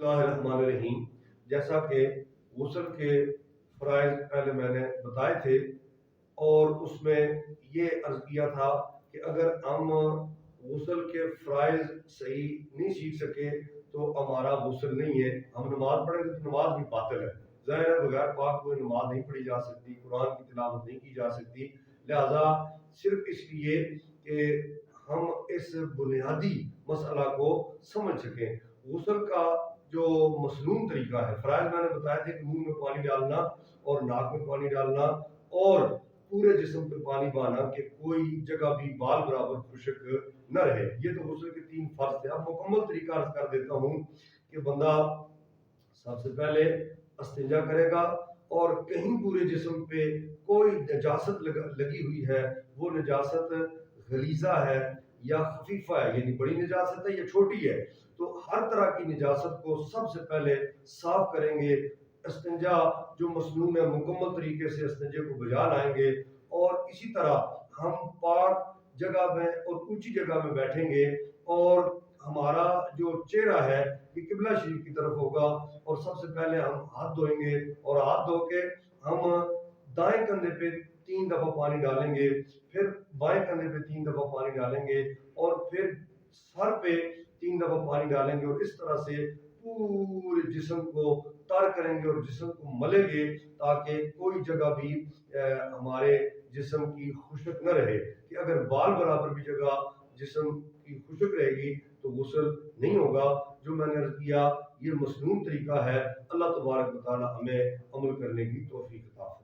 اللہ الرحمن الرحیم۔ جیسا کہ غسل کے فرائض پہلے میں نے بتائے تھے، اور اس میں یہ عرض کیا تھا کہ اگر ہم غسل کے فرائض صحیح نہیں سیکھ سکے تو ہمارا غسل نہیں ہے، ہم نماز پڑھیں گے تو نماز بھی باطل ہے۔ ظاہر ہے بغیر پاک کوئی نماز نہیں پڑھی جا سکتی، قرآن کی تلاوت نہیں کی جا سکتی۔ لہذا صرف اس لیے کہ ہم اس بنیادی مسئلہ کو سمجھ سکیں، غسل کا جو مسنون طریقہ ہے، فرائض میں نے بتایا تھا کہ منہ میں پانی ڈالنا اور ناک میں پانی ڈالنا اور پورے جسم پہ پانی بہانا کہ کوئی جگہ بھی بال برابر خشک نہ رہے۔ یہ تو غسل کے 3 فرض تھے۔ اب مکمل طریقہ عرض کر دیتا ہوں کہ بندہ سب سے پہلے استنجا کرے گا، اور کہیں پورے جسم پہ کوئی نجاست لگی ہوئی ہے، وہ نجاست غلیظہ ہے یا خفیفہ ہے، یعنی بڑی نجاست ہے یا چھوٹی ہے، تو ہر طرح کی نجاست کو سب سے پہلے صاف کریں گے۔ استنجا جو مسنون ہے مکمل طریقے سے استنجے کو بجا لائیں گے، اور اسی طرح ہم پاک جگہ میں اور اونچی جگہ میں بیٹھیں گے، اور ہمارا جو چہرہ ہے یہ قبلہ شریف کی طرف ہوگا، اور سب سے پہلے ہم ہاتھ دھوئیں گے، اور ہاتھ دھو کے ہم دائیں کندھے پہ 3 دفعہ پانی ڈالیں گے، پھر بائیں کندھے پہ 3 دفعہ پانی ڈالیں گے، اور پھر سر پہ 3 دفعہ پانی ڈالیں گے، اور اس طرح سے پورے جسم کو تر کریں گے اور جسم کو ملیں گے تاکہ کوئی جگہ بھی ہمارے جسم کی خشک نہ رہے، کہ اگر بال برابر بھی جگہ جسم کی خشک رہے گی تو غسل نہیں ہوگا۔ جو میں نے عرض کیا یہ مسنون طریقہ ہے۔ اللہ تبارک و تعالی ہمیں عمل کرنے کی توفیق عطا فرمائے۔